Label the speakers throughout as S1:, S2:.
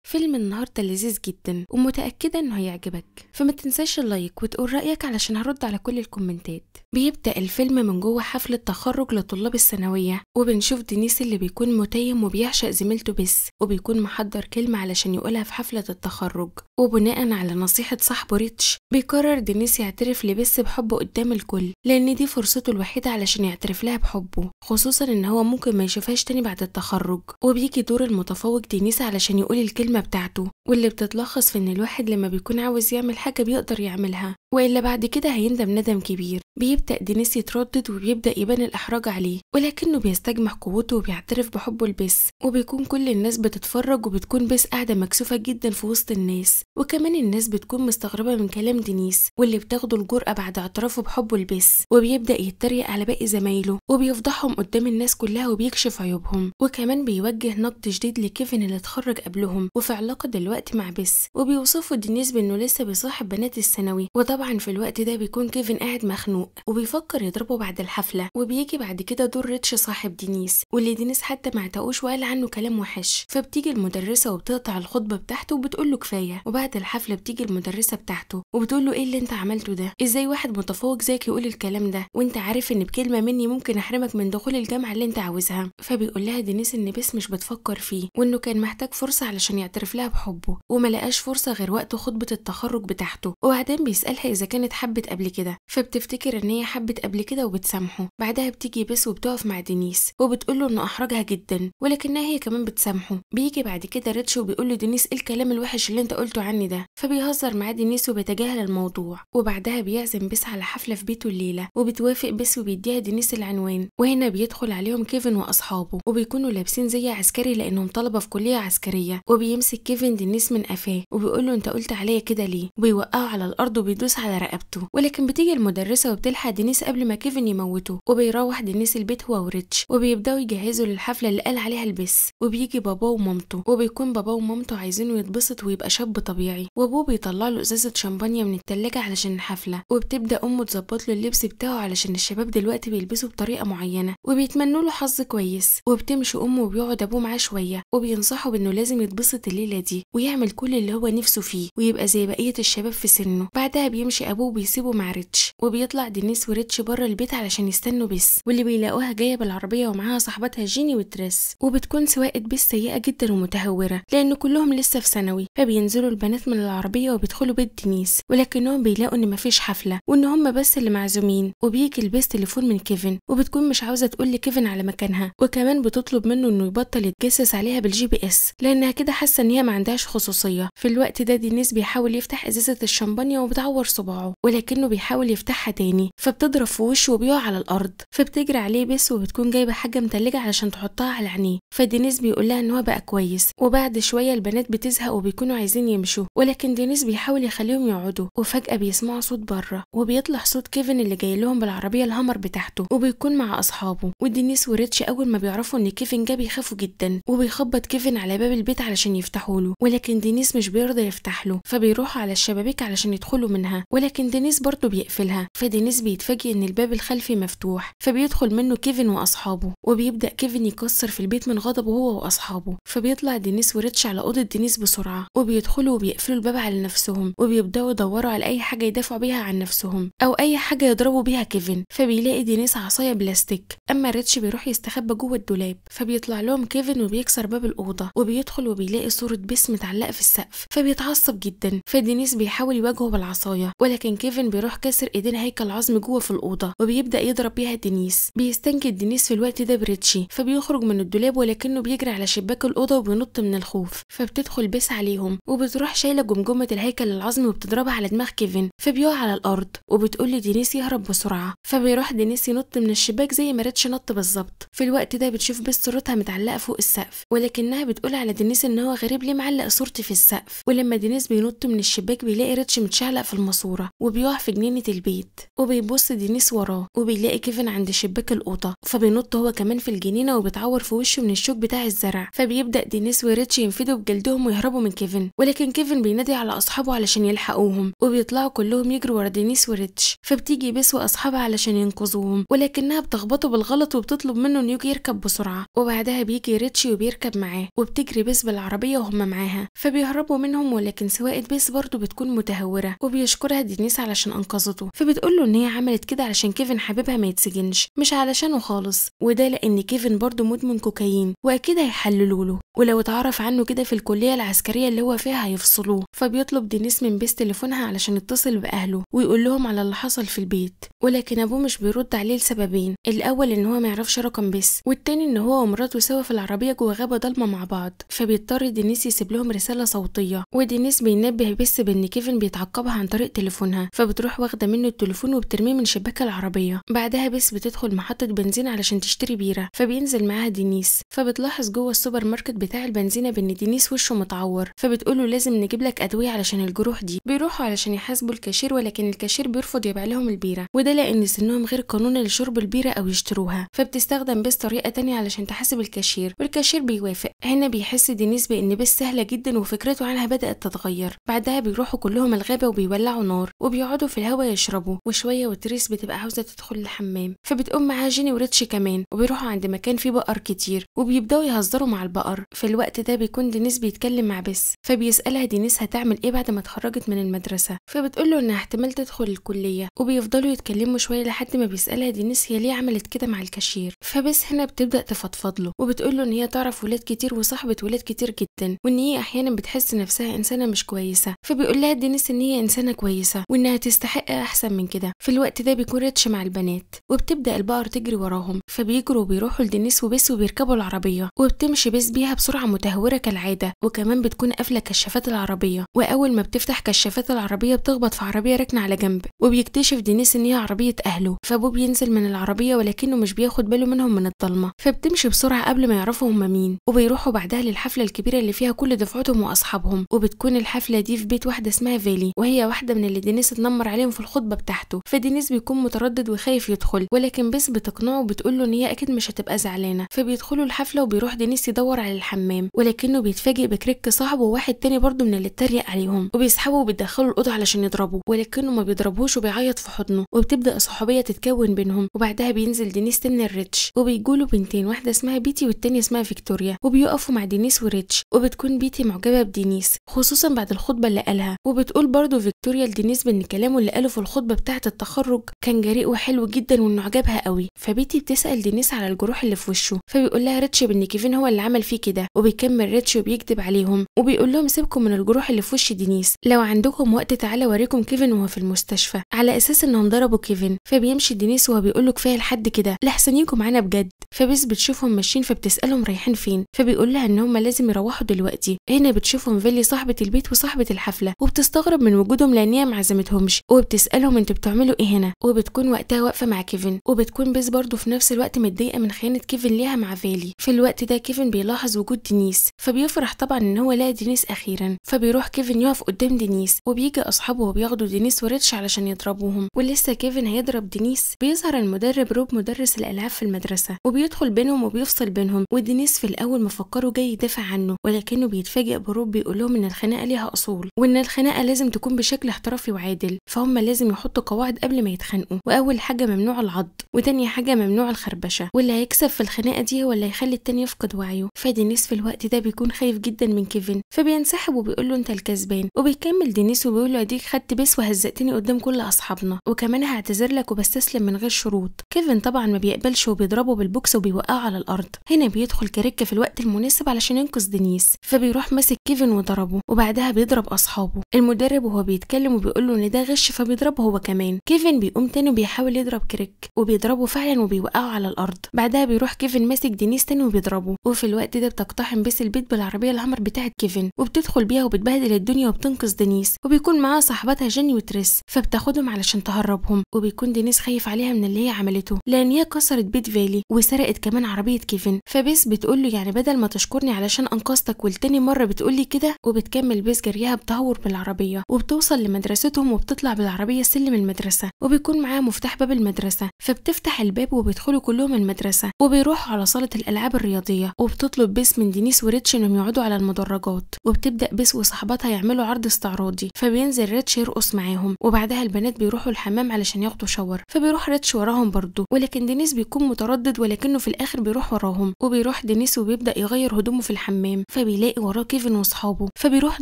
S1: فيلم النهارده لذيذ جدا ومتأكدة انه هيعجبك، فما تنساش اللايك وتقول رأيك علشان هرد على كل الكومنتات. بيبدأ الفيلم من جوه حفلة تخرج لطلاب الثانوية، وبنشوف دينيس اللي بيكون متيم وبيعشق زميلته بس، وبيكون محضر كلمة علشان يقولها في حفلة التخرج. وبناء على نصيحة صاحبه ريتش بيقرر دينيس يعترف لبس بحبه قدام الكل، لأن دي فرصته الوحيدة علشان يعترف لها بحبه، خصوصا ان هو ممكن ما يشوفهاش تاني بعد التخرج. وبيجي دور المتفوق دينيس علشان يقول الكلمة بتاعته، واللي بتتلخص في ان الواحد لما بيكون عاوز يعمل حاجة بيقدر يعملها، وإلا بعد كده هيندم ندم كبير. بيبدأ دينيس يتردد وبيبدأ يبان الإحراج عليه، ولكنه بيستجمع قوته وبيعترف بحبه لبس. وبيكون كل الناس بتتفرج، وبتكون بس قاعدة مكسوفة جدا في وسط الناس، وكمان الناس بتكون مستغربة من كلام دينيس واللي بتاخده الجرأة بعد اعترافه بحبه لبس. وبيبدأ يتريق على باقي زمايله وبيفضحهم قدام الناس كلها وبيكشف عيوبهم، وكمان بيوجه نقد شديد لكيفن اللي اتخرج قبلهم وفي علاقة دلوقتي مع بس. وبيوصفوا دينيس بانه لسه بيصاحب بنات الثانوي، وطبعا في الوقت ده بيكون كيفن قاعد مخنوق وبيفكر يضربه بعد الحفلة. وبيجي بعد كده دور ريتش صاحب دينيس، واللي دينيس حتى ما عتقوش وقال عنه كلام وحش. فبتيجي المدرسة وبتقطع الخطبة بتاعته وبتقول له كفاية. وبعد الحفلة بتيجي المدرسة بتاعته وبتقول له ايه اللي انت عملته ده؟ ازاي واحد متفوق زيك يقول الكلام ده وانت عارف ان بكلمة مني ممكن احرمك من دخول الجامعة اللي انت عاوزها؟ فبيقول لها دينيس ان بس مش بتفكر فيه، وانه كان محتاج فرصة علشان يعترف لها بحبه، وما لقاش فرصة غير وقت خطبة التخرج بتاعته. وبعدين بيسألها اذا كانت حبت قبل كده، فبتفتكر ان هي حبت قبل كده وبتسامحه. بعدها بتيجي بس وبتقف مع دينيس وبتقول له انه احرجها جدا، ولكنها هي كمان بتسامحه. بيجي بعد كده ريتش وبيقول له دينيس ايه الكلام الوحش اللي انت قلته عني ده؟ فبيهزر معاه دينيس وبيتجاهل الموضوع. وبعدها بيعزم بس على حفلة في بيته الليلة، وبتوافق بس وبيديها دينيس العنوان. وهنا بيدخل عليهم كيفن واصحابه، وبيكونوا لابسين زي عسكري لانهم طلبة في كلية عسكرية. وبيمسك كيفن دينيس من قفاه وبيقول له انت قلت عليا كده ليه؟ وبيوقعه على الارض وبيدوس على رقبته. ولكن بتيجي المدرسة وبتلحق دينيس قبل ما كيفن يموته، وبيروح دينيس البيت هو وريتش، وبيبداوا يجهزوا للحفلة اللي قال عليها البس. وبيجي باباه ومامته، وبيكون باباه ومامته عايزينه يتبسط ويبقى شاب طبيعي، وابوه بيطلع له ازازة شمبانيا من التلاجة علشان الحفلة. وبتبدا امه تظبط له اللبس بتاعه علشان الشباب دلوقتي بيلبسوا بطريقة معينة، وبيتمنوا له حظ كويس. وبتمشي امه وبيقعد ابوه معاه شوية، وبينصحه بانه لازم يتبسط الليلة دي ويعمل كل اللي هو نفسه فيه ويبقى زي بقية الشباب في سنه. بعدها بيمشي ابوه وبيسيبه مع ريتش، وبيطلع دينيس وريتش بره البيت علشان يستنوا بس، واللي بيلاقوها جايه بالعربيه ومعاها صاحبتها جيني وتريس. وبتكون سواقه بس سيئه جدا ومتهوره لان كلهم لسه في ثانوي. فبينزلوا البنات من العربيه وبيدخلوا بيت دينيس، ولكنهم بيلاقوا ان مفيش حفله وان هم بس اللي معزومين. وبيجي البس تليفون من كيفن، وبتكون مش عاوزه تقول لكيفن على مكانها، وكمان بتطلب منه انه يبطل يتجسس عليها بالجي بي اس لانها كده حاسه ان هي ما عندهاش خصوصيه. في الوقت ده دينيس بيحاول يفتح ازازه الشمبانيا وبتعور صباعه، ولكنه بيحاول يفتحها تاني فبتضرب في وشه وبيقع على الارض. فبتجري عليه بس وبتكون جايبه حاجه متلجه علشان تحطها على عينيه. فدينيس بيقول لها ان هو بقى كويس. وبعد شويه البنات بتزهق وبيكونوا عايزين يمشوا، ولكن دينيس بيحاول يخليهم يقعدوا. وفجاه بيسمعوا صوت بره، وبيطلع صوت كيفن اللي جاي لهم بالعربيه الهامر بتاعته، وبيكون مع اصحابه. ودينيس وريتش اول ما بيعرفوا ان كيفن جه بيخافوا جدا، وبيخبط كيفن على باب البيت علشان يفتحوا له، ولكن دينيس مش بيرضى يفتح له. فبيروحوا على الشبابيك علشان يدخلوا منها، ولكن دينيس برضه بيقفلها. فدينيس بيتفاجئ ان الباب الخلفي مفتوح، فبيدخل منه كيفن واصحابه، وبيبدا كيفن يكسر في البيت من غضبه هو واصحابه. فبيطلع دينيس وريتش على اوضه دينيس بسرعه، وبيدخلوا وبيقفلوا الباب على نفسهم، وبيبداوا يدوروا على اي حاجه يدافعوا بيها عن نفسهم او اي حاجه يضربوا بيها كيفن. فبيلاقي دينيس عصايه بلاستيك، اما ريتش بيروح يستخبى جوه الدولاب. فبيطلع لهم كيفن وبيكسر باب الاوضه، وبيدخل وبيلاقي صوره بس متعلقه في السقف. فبيتعصب جدا. فدينيس بيحاول يواجهه بالعصايه، ولكن كيفن بيروح كسر ايدين هيكل عظم جوه في الاوضه وبيبدا يضرب بيها دينيس. بيستنكد دينيس في الوقت ده بريتشي، فبيخرج من الدولاب ولكنه بيجري على شباك الاوضه وبينط من الخوف. فبتدخل بس عليهم وبتروح شايله جمجمه الهيكل العظمي وبتضربها على دماغ كيفن، فبيقع على الارض. وبتقول لدينيس يهرب بسرعه، فبيروح دينيس ينط من الشباك زي ما ريتش نط بالظبط. في الوقت ده بتشوف بس صورتها متعلقه فوق السقف، ولكنها بتقول على دينيس ان هو غريب ليه معلق صورتي في السقف. ولما دينيس بينط من الشباك بيلاقي ريتش متشعلق في الماسوره وبيقع في جنينه البيت. وبيبص دينيس وراه وبيلاقي كيفن عند شباك الاوضه، فبينط هو كمان في الجنينه وبتعور في وشه من الشوك بتاع الزرع. فبيبدا دينيس وريتش ينفدوا بجلدهم ويهربوا من كيفن، ولكن كيفن كيفن بينادي على اصحابه علشان يلحقوهم، وبيطلعوا كلهم يجروا ورا دينيس وريتش. فبتيجي بيس واصحابها علشان ينقذوهم، ولكنها بتخبطه بالغلط وبتطلب منه انه يجي يركب بسرعه. وبعدها بيجي ريتشي وبيركب معاه، وبتجري بيس بالعربيه وهم معاها، فبيهربوا منهم. ولكن سواقه بيس برضه بتكون متهوره، وبيشكرها دينيس علشان انقذته. فبتقول له ان هي عملت كده علشان كيفن حبيبها ما يتسجنش، مش علشانه خالص. وده لان كيفن برضه مدمن كوكايين، واكيد هيحللوا له، ولو اتعرف عنه كده في الكليه العسكريه اللي هو فيها هيفصلوه. فبيطلب دينيس من بيس تليفونها علشان يتصل باهله ويقول لهم على اللي حصل في البيت. ولكن ابوه مش بيرد عليه لسببين، الاول ان هو ما يعرفش رقم بيس، والتاني ان هو ومراته سوا في العربيه جوه غابه ضلمه مع بعض. فبيضطر دينيس يسيب لهم رساله صوتيه، ودينيس بينبه بيس بان كيفن بيتعقبها عن طريق تليفونها. فبتروح واخده منه التليفون وبترميه من شباك العربيه. بعدها بيس بتدخل محطه بنزين علشان تشتري بيره، فبينزل معاها دينيس. فبتلاحظ جوه السوبر ماركت بتاع البنزينه بان دينيس وشه متعور، فبتقوله لازم نجيب لك ادويه علشان الجروح دي. بيروحوا علشان يحاسبوا الكاشير، ولكن الكاشير بيرفض يبيع لهم البيره، وده لان سنهم غير قانوني لشرب البيره او يشتروها. فبتستخدم بيس طريقه تانية علشان تحاسب الكاشير، والكاشير بيوافق. هنا بيحس دينيس بان بيس سهله جدا وفكرته عنها بدات تتغير. بعدها بيروحوا كلهم الغابه وبيولعوا نار، وبيقعدوا في الهواء يشربوا. وشويه وتريس بتبقى عاوزه تدخل الحمام، فبتقوم معاها جيني وريتشي كمان، وبيروحوا عند مكان فيه بقر كتير، وبيبداوا يهزروا مع البقر. في الوقت ده بيكون دينيس بيتكلم مع بيس، فبيسالها دينيس هتعمل ايه بعد ما اتخرجت من المدرسه. فبتقول له انها احتمال تدخل الكليه، وبيفضلوا يتكلموا شويه لحد ما بيسالها دينيس هي ليه عملت كده مع الكاشير. فبس هنا بتبدا تفضفض له، وبتقول له ان هي تعرف ولاد كتير وصاحبه ولاد كتير جدا، وان هي احيانا بتحس نفسها انسانه مش كويسه. فبيقول لها دينيس ان هي انسانه كويسه وانها تستحق احسن من كده. في الوقت ده بيكون ريتش مع البنات، وبتبدا البقر تجري وراهم. فبيجروا وبيروحوا لدينيس وبيس وبيركبوا العربيه، وبتمشي بيس بيها بسرعه متهوره كالعاده، وكمان بتكون قافله كشافات العربيه. واول ما بتفتح كشافات العربيه بتخبط في عربيه راكنه على جنب، وبيكتشف دينيس ان هي عربيه اهله. فابوه بينزل من العربيه ولكنه مش بياخد باله منهم من الضلمه، فبتمشي بسرعه قبل ما يعرفوا هم مين. وبيروحوا بعدها للحفله الكبيره اللي فيها كل دفعتهم واصحابهم، وبتكون الحفله دي في بيت واحده اسمها فيلي، وهي واحده من اللي دينيس اتنمر عليهم في الخطبه بتاعته. فدينيس بيكون متردد وخايف يدخل، ولكن بس بتقنعه وبتقول له ان هي اكيد مش هتبقى زعلانه. فبيدخلوا الحفله وبيروح دينيس يدور على الحمام، ولكنه بيتفاجئ بكريك صاحبه وواحد تاني برضه من اللي اتريق عليهم، وبيسحبوا وبيدخلوا الاوضه علشان يضربوا، ولكنه ما بيضربوش وبيعيط في حضنه. وبتبدا الصحوبيه تتكون بينهم. وبعدها بينزل دينيس تاني الريتش، وبيجولوا بنتين، واحده اسمها بيتي والتانيه اسمها فيكتوريا، وبيقفوا مع دينيس وريتش. وبتكون بيتي معجبه بدينيس خصوصا بعد الخطبه اللي قالها، وبتقول برضه فيكتوريا لدينيس بان كلامه اللي قاله في الخطبه بتاعه التخرج كان جريء وحلو جدا وانه عجبها قوي. فبيتي بتسال دينيس على الجروح اللي في وشه، فبيقول لها ريتش بان كيفن هو اللي عمل فيه كده. وبيكمل ريتش وبيكذب عليهم، وبيقول لهم سيبكم من الجروح اللي في وش دينيس، لو عندكم وقت تعالى اوريكم كيفن وهو في المستشفى، على اساس انهم ضربوا كيفن. فبيمشي دينيس وهو بيقول له كفايه لحد كده، لحسن يجوا معانا بجد. فبس بتشوفهم ماشيين، فبتسالهم رايحين فين، فبيقول لها ان هم لازم يروحوا دلوقتي. هنا بتشوفهم فيلي صاحبه البيت وصاحبه الحفله، وبتستغرب من وجودهم لان هي ما عزمتهمش، وبتسالهم انتوا بتعملوا ايه هنا. وبتكون وقتها واقفه مع كيفن، وبتكون بس برضه في نفس الوقت متضايقه من خيانه كيفن ليها مع فيلي. في الوقت ده كيفن بيلاحظ وجود دينيس، فبيفرح طبعا ان هو لقى دينيس اخيرا. فبيروح كيفن يقف قدام دينيس، وبيجي اصحابه وبياخدوا دينيس وريتش علشان يضربوهم. ولسه كيفن هيضرب دينيس بيظهر المدرب روب مدرس الالعاب في المدرسه، وبيدخل بينهم وبيفصل بينهم. ودينيس في الاول مفكره جاي يدافع عنه، ولكنه بيتفاجئ بروب بيقول لهم ان الخناقه ليها اصول، وان الخناقه لازم تكون بشكل احترافي وعادل. فهم لازم يحطوا قواعد قبل ما يتخانقوا، واول حاجه ممنوع العض، وتاني حاجه ممنوع الخربشه، واللي هيكسب في الخناقه دي هو اللي هيخلي التاني يفقد وعيه. فدينيس في الوقت ده بيكون خايف جدا من كيفن، فبينسحب وبيقول له انت الكسبان. وبيكمل دينيس وبيقول له اديك خدت بس وهزقتني قدام كل اصحابنا، وكمان هعتذر لك وبستسلم من غير شروط. كيفن طبعا ما بيقبلش وبيضربه بالبوكس وبيوقعه على الارض. هنا بيدخل كريك في الوقت المناسب علشان ينقذ دينيس، فبيروح ماسك كيفن وضربه، وبعدها بيضرب اصحابه. المدرب وهو بيتكلم وبيقول له ان ده غش، فبيضربه هو كمان. كيفن بيقوم تاني وبيحاول يضرب كريك، وبيضربه فعلا وبيوقعه على الارض. بعدها بيروح كيفن ماسك دينيس تاني وبيضربه. وفي الوقت ده بتقتحم بس البيت بالعربيه الهامر بتاعه كيفن، وبتدخل بيها وبتبهدل الدنيا وبتنقذ دينيس. وبيكون معاها صاحبتها جيني وتريس، فبتاخدهم علشان تهربهم. وبيكون دينيس خايف عليها من اللي هي عملته، لان هي كسرت بيت فيلي وسرقت كمان عربيه كيفن. فبس بتقول له يعني بدل ما تشكرني علشان انقذتك والتاني مره بتقول لي كده. وبتكمل بس جريها بتهور بالعربيه، وبتوصل لمدرستهم وبتطلع بالعربيه سلم المدرسه، وبيكون معاها مفتاح باب المدرسه. فبتفتح الباب وبيدخلوا كلهم المدرسه، وبيروحوا على صاله الالعاب الرياضيه. وبتطلب بس من دينيس وريتش انهم يقعدوا على المدرجات، وبتبدا بس وصحباتها صحباتها يعملوا عرض استعراضي، فبينزل ريتش يرقص معاهم، وبعدها البنات بيروحوا الحمام علشان ياخدوا شاور، فبيروح ريتش وراهم برضه، ولكن دينيس بيكون متردد ولكنه في الاخر بيروح وراهم. وبيروح دينيس وبيبدا يغير هدومه في الحمام، فبيلاقي وراه كيفن واصحابه، فبيروح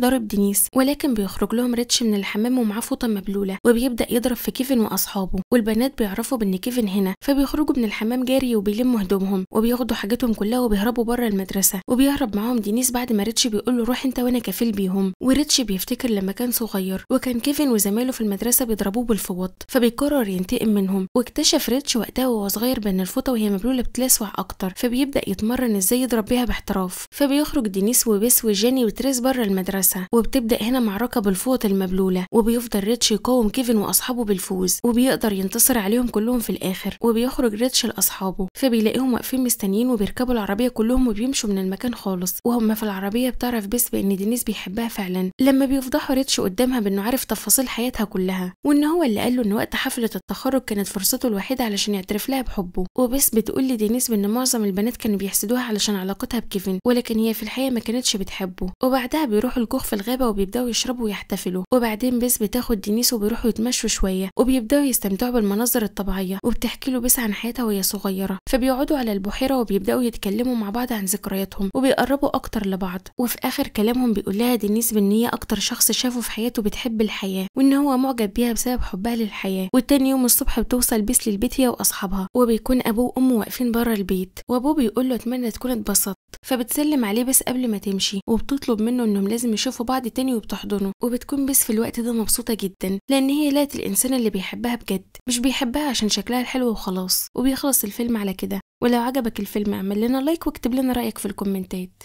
S1: ضارب دينيس، ولكن بيخرج لهم ريتش من الحمام ومعاه فوطه مبلوله، وبيبدا يضرب في كيفن واصحابه، والبنات بيعرفوا بان كيفن هنا، فبيخرجوا من الحمام جاري وبيلموا هدومهم وبياخدوا حاجاتهم كلها وبيهربوا بره المدرسه. وبيهرب معاهم دينيس بعد ما ريتش بيقول له روح انت وانا كفيل بيهم. وريتش بيفتكر لما كان صغير وكان كيفن وزمايله في المدرسه بيضربوه بالفوط، فبيقرر ينتقم منهم. واكتشف ريتش وقتها وهو صغير بان الفوطه وهي مبلوله بتلسوع اكتر، فبيبدا يتمرن ازاي يضرب بيها باحتراف. فبيخرج دينيس وبيس وجاني وتريس بره المدرسه، وبتبدا هنا معركه بالفوط المبلوله، وبيفضل ريتش يقاوم كيفن واصحابه بالفوز، وبيقدر ينتصر عليهم كلهم في الاخر. وبيخرج ريتش لاصحابه، فبيلاقيهم واقفين مستنيين وبيركبوا العربيه كلهم وبيمشوا من المكان خالص. وهم في العربيه بتعرف بيس بان دينيس بيحبها فعلا، لما بيفضحوا ريتش قدامها بانه عارف تفاصيل حياتها كلها، وان هو اللي قال له ان وقت حفله التخرج كانت فرصته الوحيده علشان يعترف لها بحبه. وبيس بتقول لدينيس بان معظم البنات كانوا بيحسدوها علشان علاقتها بكيفن، ولكن هي في الحقيقه ما كانتش بتحبه. وبعدها بيروحوا الكوخ في الغابه وبيبداوا يشربوا ويحتفلوا. وبعدين بيس بتاخد دينيس وبيروحوا يتمشوا شويه وبيبداوا يستمتعوا بالمناظر الطبيعيه، وبتحكي له بيس عن حياتها وهي صغيره. فبيقعدوا على البحيره وبيبداوا يتكلموا مع بعض عن ذكرياتهم وبيقربوا اكتر لبعض. وفي اخر كلامهم بيقول لها دينيس بان هي اكتر شخص شافه في حياته بتحب الحياه، وان هو معجب بيها بسبب حبها للحياه. والتاني يوم الصبح بتوصل بيس للبيت هي واصحابها، وبيكون ابوه وامه واقفين بره البيت، وابوه بيقول له اتمنى تكون اتبسطت. فبتسلم عليه بس قبل ما تمشي، وبتطلب منه انهم لازم يشوفوا بعض تاني وبتحضنه. وبتكون بس في الوقت ده مبسوطه جدا لان هي لقت الانسان اللي بيحبها بجد، مش بيحبها عشان شكلها الحلو وخلاص. وبيخلص الفيلم على كده. ولو عجبك الفيلم اعمل لنا لايك واكتب لنا رايك في الكومنتات.